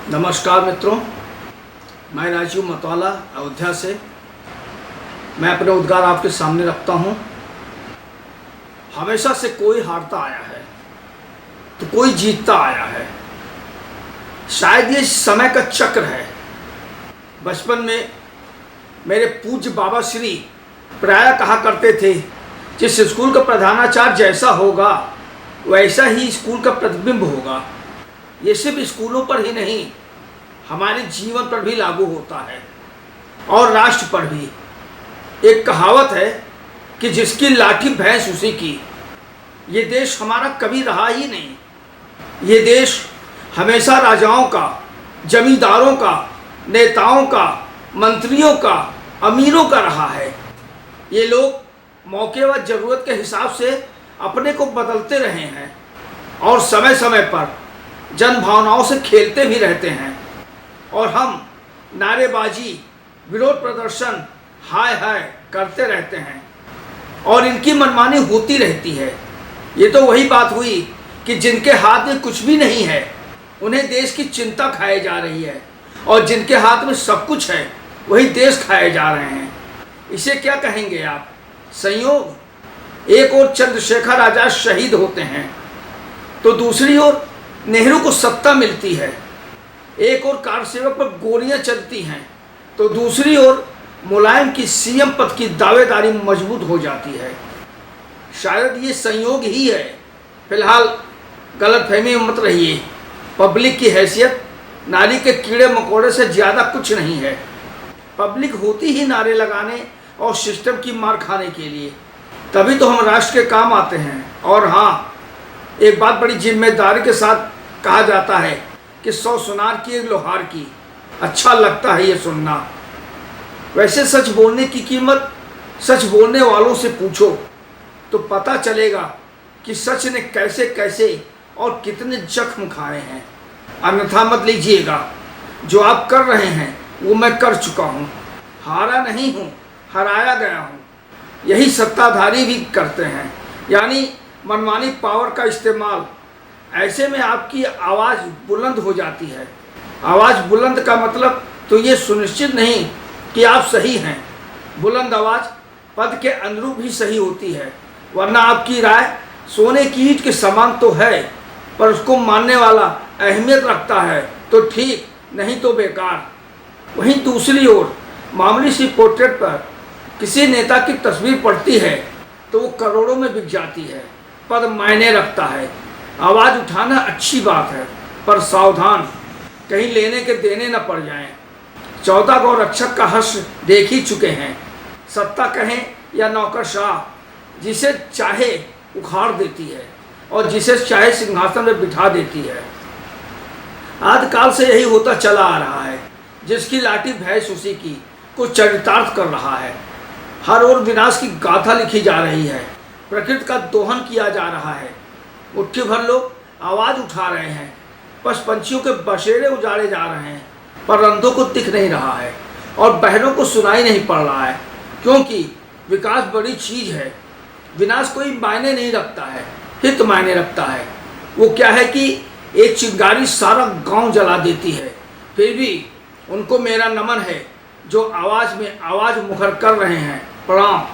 नमस्कार मित्रों, मैं राजीव मतवाला अयोध्या से। मैं अपने उद्गार आपके सामने रखता हूँ। हमेशा से कोई हारता आया है तो कोई जीतता आया है। शायद ये समय का चक्र है। बचपन में मेरे पूज्य बाबा श्री प्रायः कहा करते थे, जिस स्कूल का प्रधानाचार्य जैसा होगा वैसा ही स्कूल का प्रतिबिंब होगा। ये सिर्फ स्कूलों पर ही नहीं, हमारे जीवन पर भी लागू होता है और राष्ट्र पर भी। एक कहावत है कि जिसकी लाठी भैंस उसी की। ये देश हमारा कभी रहा ही नहीं। ये देश हमेशा राजाओं का, जमींदारों का, नेताओं का, मंत्रियों का, अमीरों का रहा है। ये लोग मौके व ज़रूरत के हिसाब से अपने को बदलते रहे हैं और समय समय पर जन भावनाओं से खेलते भी रहते हैं। और हम नारेबाजी, विरोध प्रदर्शन, हाय हाय करते रहते हैं और इनकी मनमानी होती रहती है। ये तो वही बात हुई कि जिनके हाथ में कुछ भी नहीं है उन्हें देश की चिंता खाए जा रही है, और जिनके हाथ में सब कुछ है वही देश खाए जा रहे हैं। इसे क्या कहेंगे आप? संयोग। एक ओर चंद्रशेखर आजाद शहीद होते हैं तो दूसरी ओर नेहरू को सत्ता मिलती है। एक ओर कारसेवक पर गोलियां चलती हैं तो दूसरी ओर मुलायम की सीएम पद की दावेदारी मजबूत हो जाती है। शायद ये संयोग ही है। फिलहाल गलतफहमी में मत रहिए। पब्लिक की हैसियत नाली के कीड़े मकोड़े से ज़्यादा कुछ नहीं है। पब्लिक होती ही नारे लगाने और सिस्टम की मार खाने के लिए। तभी तो हम राष्ट्र के काम आते हैं। और हाँ, एक बात बड़ी जिम्मेदारी के साथ कहा जाता है कि 100 सुनार की एक लोहार की। अच्छा लगता है ये सुनना। वैसे सच बोलने की कीमत सच बोलने वालों से पूछो तो पता चलेगा कि सच ने कैसे कैसे और कितने जख्म खाए हैं। अन्यथा मत लीजिएगा। जो आप कर रहे हैं वो मैं कर चुका हूँ। हारा नहीं हूँ, हराया गया हूँ। यही सत्ताधारी भी करते हैं, यानी मनमानी पावर का इस्तेमाल। ऐसे में आपकी आवाज़ बुलंद हो जाती है। आवाज़ बुलंद का मतलब तो ये सुनिश्चित नहीं कि आप सही हैं। बुलंद आवाज़ पद के अनुरूप ही सही होती है, वरना आपकी राय सोने की ईंट के समान तो है, पर उसको मानने वाला अहमियत रखता है तो ठीक, नहीं तो बेकार। वहीं दूसरी ओर मामूली सी पोर्ट्रेट पर किसी नेता की तस्वीर पड़ती है तो वो करोड़ों में बिक जाती है। पद मायने रखता है। आवाज़ उठाना अच्छी बात है, पर सावधान, कहीं लेने के देने न पड़ जाएं। 14 गौ रक्षक का हर्ष देख ही चुके हैं। सत्ता कहें या नौकरशाह, जिसे चाहे उखाड़ देती है और जिसे चाहे सिंहासन में बिठा देती है। आदिकाल से यही होता चला आ रहा है। जिसकी लाठी भैंस उसी की को चरितार्थ कर रहा है। हर ओर विनाश की गाथा लिखी जा रही है। प्रकृति का दोहन किया जा रहा है। मुट्ठी भर लोग आवाज़ उठा रहे हैं। पशु पंछियों के बसेरे उजाड़े जा रहे हैं, पर अंधों को दिख नहीं रहा है और बहरों को सुनाई नहीं पड़ रहा है, क्योंकि विकास बड़ी चीज़ है। विनाश कोई मायने नहीं रखता है, हित मायने रखता है। वो क्या है कि एक चिंगारी सारा गांव जला देती है। फिर भी उनको मेरा नमन है जो आवाज़ में आवाज़ मुखर कर रहे हैं। प्रणाम।